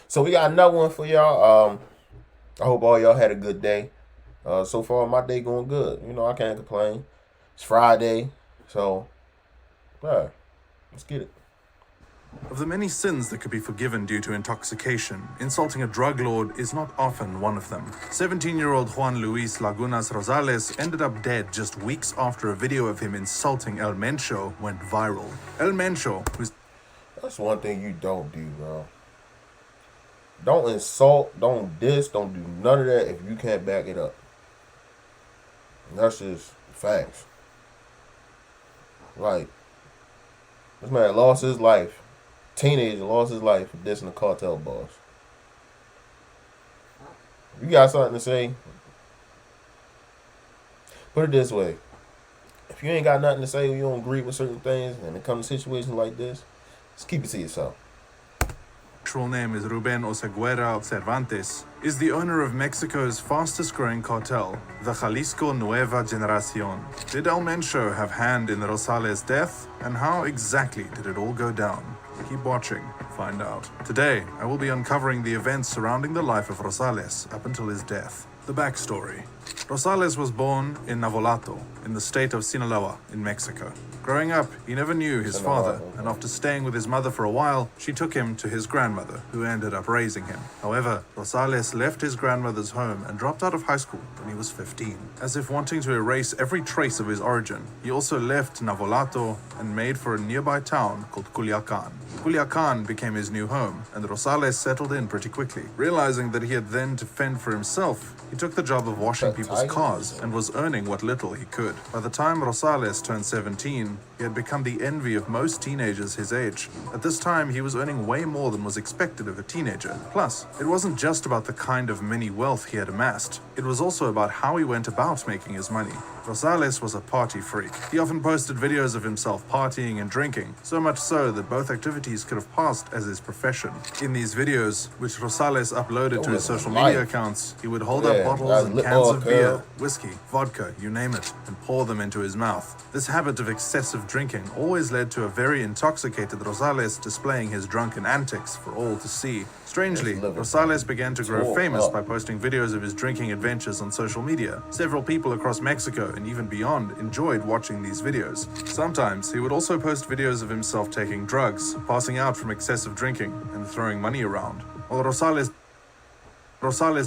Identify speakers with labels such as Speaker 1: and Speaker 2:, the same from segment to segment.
Speaker 1: So we got another one for y'all. I hope all y'all had a good day. So far my day going good. I can't complain. It's Friday, so yeah, let's get it.
Speaker 2: Of the many sins that could be forgiven due to intoxication, insulting a drug lord is not often one of them. 17-year-old Juan Luis Lagunas Rosales ended up dead just weeks after a video of him insulting El Mencho went viral. El Mencho, who's...
Speaker 1: That's one thing you don't do, bro. Don't insult, don't diss, don't do none of that if you can't back it up. That's just facts. Like, this man lost his life. Teenager lost his life for dissing the cartel boss. If you got something to say, put it this way. If you ain't got nothing to say or you don't agree with certain things and it comes to situations like this, just keep it to yourself.
Speaker 2: actual name is Ruben Oseguera Cervantes, is the owner of Mexico's fastest growing cartel, the Jalisco Nueva Generacion. Did El Mencho have hand in the Rosales' death? And how exactly did it all go down? Keep watching, find out. Today, I will be uncovering the events surrounding the life of Rosales up until his death. The backstory. Rosales was born in Navolato, in the state of Sinaloa, in Mexico. Growing up, he never knew his father, and after staying with his mother for a while, she took him to his grandmother, who ended up raising him. However, Rosales left his grandmother's home and dropped out of high school when he was 15. As if wanting to erase every trace of his origin, he also left Navolato and made for a nearby town called Culiacan. Culiacan became his new home, and Rosales settled in pretty quickly. Realizing that he had then to fend for himself, he took the job of washing people's cars and was earning what little he could. By the time Rosales turned 17, he had become the envy of most teenagers his age. At this time, he was earning way more than was expected of a teenager. Plus, it wasn't just about the kind of mini wealth he had amassed. It was also about how he went about making his money. Rosales was a party freak. He often posted videos of himself partying and drinking, so much so that both activities could have passed as his profession. In these videos, which Rosales uploaded to his social media accounts, he would hold up bottles and cans of beer, whiskey, vodka, you name it, and pour them into his mouth. This habit of excessive drinking always led to a very intoxicated Rosales displaying his drunken antics for all to see. Strangely, Rosales began to grow famous by posting videos of his drinking adventures on social media. Several people across Mexico and even beyond enjoyed watching these videos. Sometimes, he would also post videos of himself taking drugs, passing out from excessive drinking, and throwing money around. While Rosales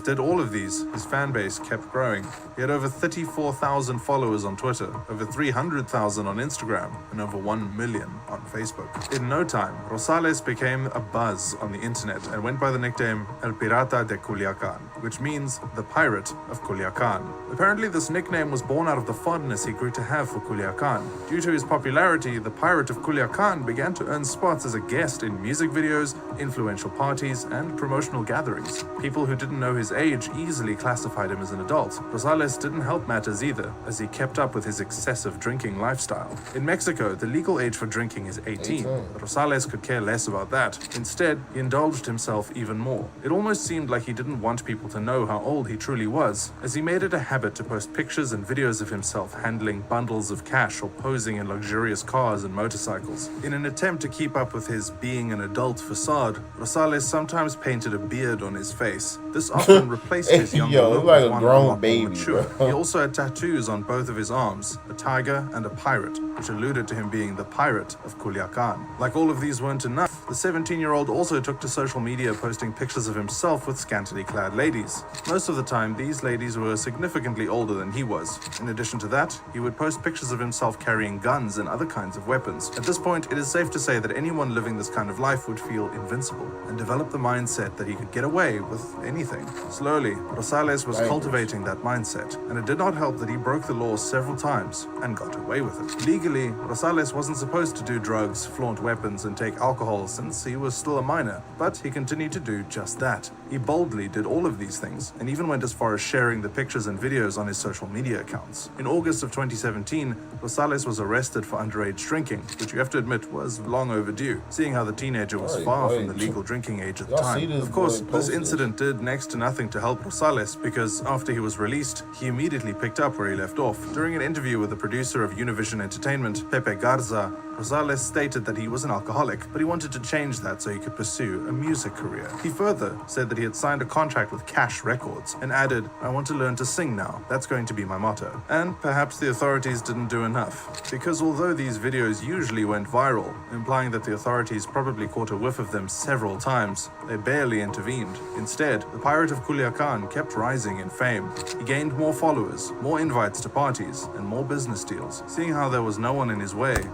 Speaker 2: did all of these, his fan base kept growing. He had over 34,000 followers on Twitter, over 300,000 on Instagram, and over 1 million on Facebook. In no time, Rosales became a buzz on the internet and went by the nickname El Pirata de Culiacan, which means the Pirate of Culiacan. Apparently, this nickname was born out of the fondness he grew to have for Culiacan. Due to his popularity, the Pirate of Culiacan began to earn spots as a guest in music videos, influential parties, and promotional gatherings. People who didn't know his age easily classified him as an adult. Rosales didn't help matters either, as he kept up with his excessive drinking lifestyle. In Mexico, the legal age for drinking is 18, but Rosales could care less about that. Instead, he indulged himself even more. It almost seemed like he didn't want people to know how old he truly was, as he made it a habit to post pictures and videos of himself handling bundles of cash or posing in luxurious cars and motorcycles. In an attempt to keep up with his being an adult facade, Rosales sometimes painted a beard on his face. This often replaced his younger look
Speaker 1: like
Speaker 2: with
Speaker 1: a
Speaker 2: one
Speaker 1: grown
Speaker 2: more
Speaker 1: baby,
Speaker 2: mature.
Speaker 1: bro.
Speaker 2: He also had tattoos on both of his arms, a tiger and a pirate, which alluded to him being the Pirate of Culiacan. Like all of these weren't enough, the 17-year-old also took to social media posting pictures of himself with scantily clad ladies. Most of the time, these ladies were significantly older than he was. In addition to that, he would post pictures of himself carrying guns and other kinds of weapons. At this point, it is safe to say that anyone living this kind of life would feel invincible and develop the mindset that he could get away with anything. Slowly, Rosales was cultivating that mindset, and it did not help that he broke the law several times and got away with it. Legally, Rosales wasn't supposed to do drugs, flaunt weapons, and take alcohol since he was still a minor, but he continued to do just that. He boldly did all of these things, and even went as far as sharing the pictures and videos on his social media accounts. In August of 2017, Rosales was arrested for underage drinking, which you have to admit was long overdue, seeing how the teenager was far from the legal drinking age at the time. Of course, this incident did next to nothing to help Rosales, because after he was released, he immediately picked up where he left off. During an interview with the producer of Univision Entertainment, Pepe Garza, Rosales stated that he was an alcoholic, but he wanted to change that so he could pursue a music career. He further said that he had signed a contract with Cash Records and added, "I want to learn to sing now. That's going to be my motto." And perhaps the authorities didn't do enough, because although these videos usually went viral, implying that the authorities probably caught a whiff of them several times, they barely intervened. Instead, the Pirate of Culiacan kept rising in fame. He gained more followers, more invites to parties, and more business deals, seeing how there was no one in his way.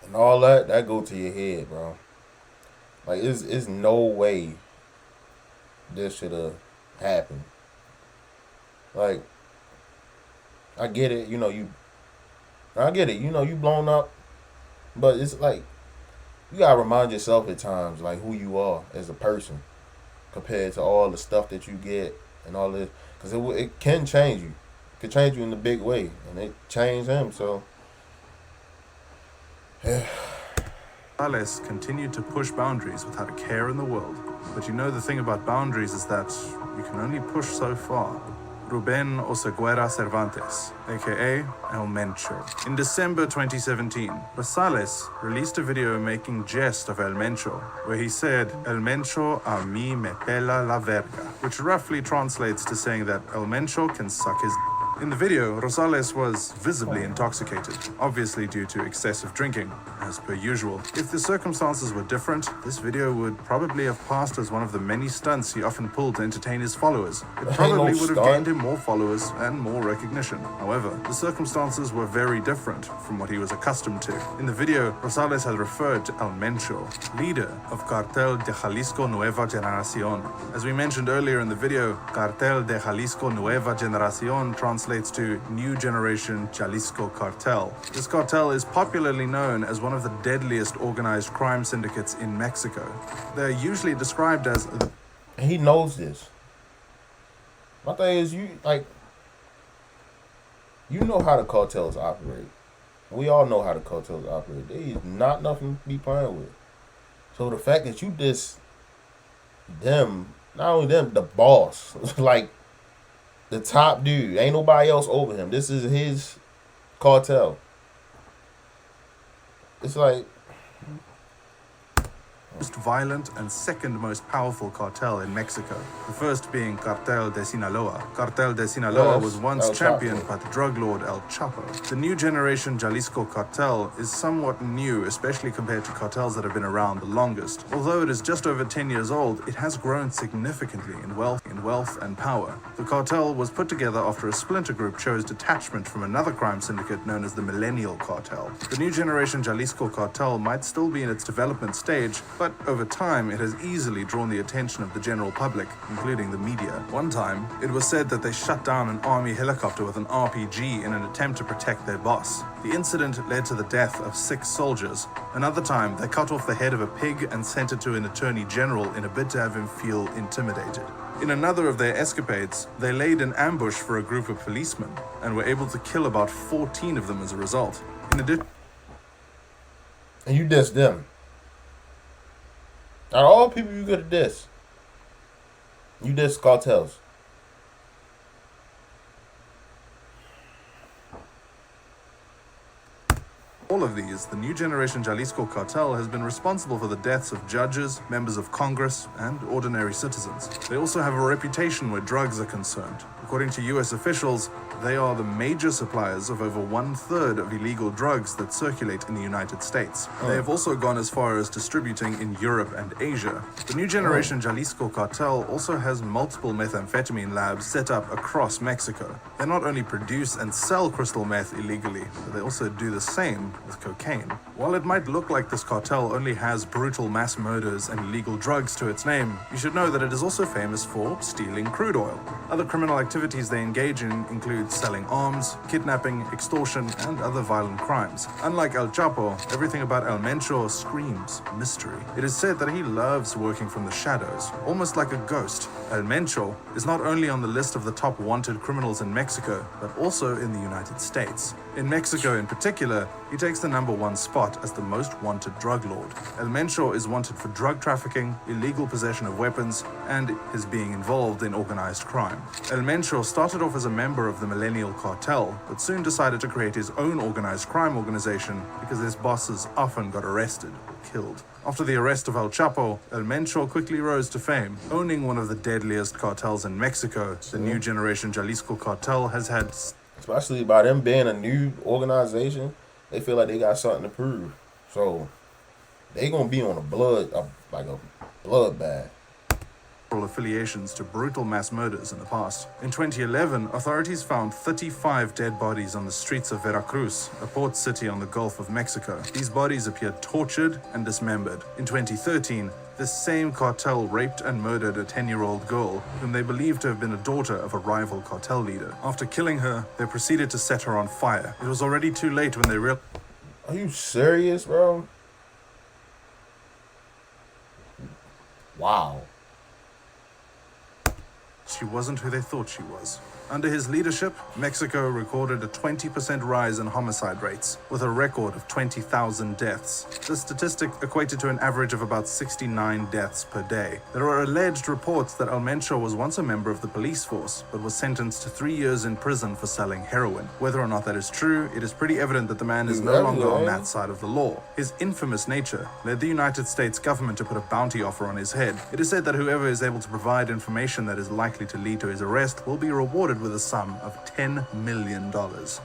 Speaker 1: And all that go to your head, bro. Like, it's no way this should have happened. Like, I get it, you blown up, but it's like, you gotta remind yourself at times, like, who you are as a person compared to all the stuff that you get and all this, because it can change you. It can change you in a big way, and it changed him, so.
Speaker 2: Rosales continued to push boundaries without a care in the world. But you know, the thing about boundaries is that you can only push so far. Ruben Oseguera Cervantes, aka El Mencho. In December 2017, Rosales released a video making jest of El Mencho, where he said, "El Mencho a mí me pela la verga," which roughly translates to saying that El Mencho can suck his. In the video, Rosales was visibly intoxicated, obviously due to excessive drinking, as per usual. If the circumstances were different, this video would probably have passed as one of the many stunts he often pulled to entertain his followers. It probably would have gained him more followers and more recognition. However, the circumstances were very different from what he was accustomed to. In the video, Rosales had referred to El Mencho, leader of CARTEL de Jalisco Nueva Generación. As we mentioned earlier in the video, CARTEL de Jalisco Nueva Generación translates to New Generation Jalisco Cartel. This cartel is popularly known as one of the deadliest organized crime syndicates in Mexico. They're usually described as
Speaker 1: He knows this. My thing is, you know how the cartels operate. We all know how the cartels operate. They is not nothing to be playing with. So the fact that you them, not only them, the boss, like the top dude, ain't nobody else over him. This is his cartel. It's like,
Speaker 2: most violent and second most powerful cartel in Mexico. The first being Cartel de Sinaloa. Cartel de Sinaloa was once championed by the drug lord El Chapo. The New Generation Jalisco Cartel is somewhat new, especially compared to cartels that have been around the longest. Although it is just over 10 years old, it has grown significantly in wealth and power. The cartel was put together after a splinter group chose detachment from another crime syndicate known as the Millennial Cartel. The New Generation Jalisco Cartel might still be in its development stage, but over time, it has easily drawn the attention of the general public, including the media. One time, it was said that they shut down an army helicopter with an RPG in an attempt to protect their boss. The incident led to the death of 6 soldiers. Another time, they cut off the head of a pig and sent it to an attorney general in a bid to have him feel intimidated. In another of their escapades, they laid an ambush for a group of policemen and were able to kill about 14 of them as a result. In addition,
Speaker 1: and you diss them. Out of all people you could have dissed, you diss cartels.
Speaker 2: all of these, the New Generation Jalisco Cartel has been responsible for the deaths of judges, members of Congress, and ordinary citizens. They also have a reputation where drugs are concerned. According to US officials, they are the major suppliers of over 1/3 of illegal drugs that circulate in the United States. They have also gone as far as distributing in Europe and Asia. The New Generation Jalisco Cartel also has multiple methamphetamine labs set up across Mexico. They not only produce and sell crystal meth illegally, but they also do the same with cocaine. While it might look like this cartel only has brutal mass murders and illegal drugs to its name, you should know that it is also famous for stealing crude oil. Other criminal activities they engage in include selling arms, kidnapping, extortion, and other violent crimes. Unlike El Chapo, everything about El Mencho screams mystery. It is said that he loves working from the shadows, almost like a ghost. El Mencho is not only on the list of the top wanted criminals in Mexico, but also in the United States. In Mexico in particular, he takes the #1 spot as the most wanted drug lord. El Mencho is wanted for drug trafficking, illegal possession of weapons, and his being involved in organized crime. El Mencho Mencho started off as a member of the Millennial Cartel, but soon decided to create his own organized crime organization because his bosses often got arrested or killed. After the arrest of El Chapo, El Mencho quickly rose to fame, owning one of the deadliest cartels in Mexico. The new generation Jalisco cartel has had...
Speaker 1: Especially by them being a new organization, they feel like they got something to prove. So they gonna be on a bloodbath.
Speaker 2: affiliations to brutal mass murders in the past. In 2011, authorities found 35 dead bodies on the streets of Veracruz, a port city on the Gulf of Mexico. These bodies appeared tortured and dismembered. In 2013, this same cartel raped and murdered a 10-year-old girl whom they believed to have been a daughter of a rival cartel leader. After killing her, they proceeded to set her on fire. It was already too late when they realized...
Speaker 1: Are you serious, bro? Wow.
Speaker 2: She wasn't who they thought she was. Under his leadership, Mexico recorded a 20% rise in homicide rates, with a record of 20,000 deaths. This statistic equated to an average of about 69 deaths per day. There are alleged reports that El Mencho was once a member of the police force, but was sentenced to 3 years in prison for selling heroin. Whether or not that is true, it is pretty evident that the man is no longer on that side of the law. His infamous nature led the United States government to put a bounty offer on his head. It is said that whoever is able to provide information that is likely to lead to his arrest will be rewarded with a sum of $10 million.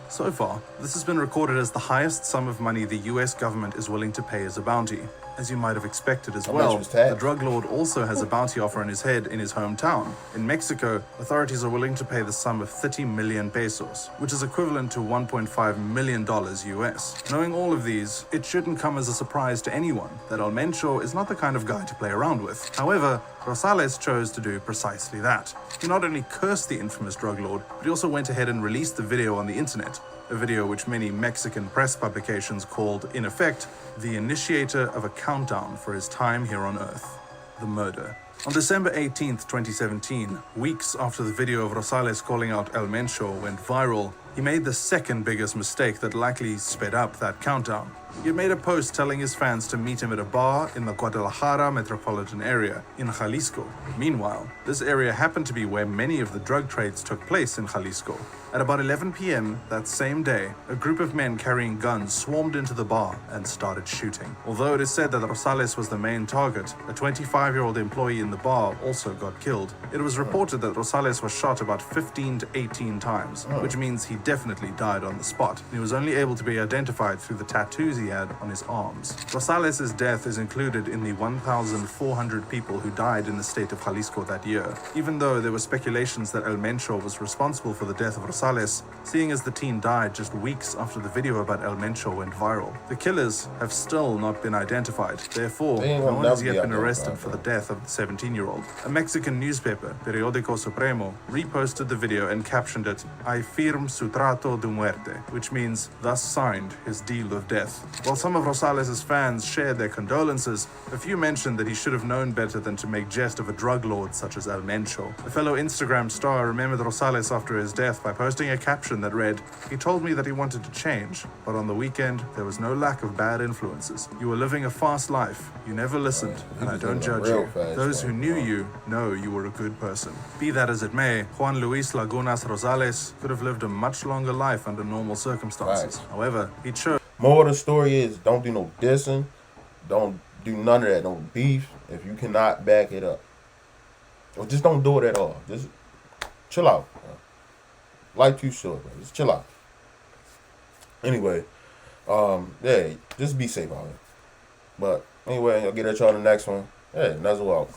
Speaker 2: So far, this has been recorded as the highest sum of money the US government is willing to pay as a bounty. As you might have expected as well, the drug lord also has a bounty offer on his head in his hometown. In Mexico, authorities are willing to pay the sum of 30 million pesos, which is equivalent to $1.5 million US. Knowing all of these, it shouldn't come as a surprise to anyone that El Mencho is not the kind of guy to play around with. However, Rosales chose to do precisely that. He not only cursed the infamous drug lord, but he also went ahead and released the video on the internet, a video which many Mexican press publications called, in effect, the initiator of a countdown for his time here on Earth, the murder. On December 18th, 2017, weeks after the video of Rosales calling out El Mencho went viral, he made the second biggest mistake that likely sped up that countdown. He had made a post telling his fans to meet him at a bar in the Guadalajara metropolitan area in Jalisco. Meanwhile, this area happened to be where many of the drug trades took place in Jalisco. At about 11 p.m. that same day, a group of men carrying guns swarmed into the bar and started shooting. Although it is said that Rosales was the main target, a 25-year-old employee in the bar also got killed. It was reported that Rosales was shot about 15 to 18 times, which means he definitely died on the spot. He was only able to be identified through the tattoos he had on his arms. Rosales' death is included in the 1,400 people who died in the state of Jalisco that year. Even though there were speculations that El Mencho was responsible for the death of Rosales, seeing as the teen died just weeks after the video about El Mencho went viral. The killers have still not been identified. Therefore, no one has yet been arrested for the death of the 17-year-old. A Mexican newspaper, Periódico Supremo, reposted the video and captioned it, "I firm su trato de muerte," which means, thus signed his deal of death. While some of Rosales' fans shared their condolences, a few mentioned that he should have known better than to make jest of a drug lord such as El Mencho. A fellow Instagram star remembered Rosales after his death by posting a caption that read, "He told me that he wanted to change, but on the weekend, there was no lack of bad influences. You were living a fast life. You never listened, and I don't judge you. Those who knew you know you were a good person." Be that as it may, Juan Luis Lagunas Rosales could have lived a much longer life under normal circumstances. However, he chose...
Speaker 1: More of the story is, don't do no dissing. Don't do none of that. No beef if you cannot back it up. Or just don't do it at all. Just chill out. Life too short, man. Just chill out. Anyway, yeah, just be safe out here. But anyway, I'll get at y'all in the next one. Hey, Nazo out.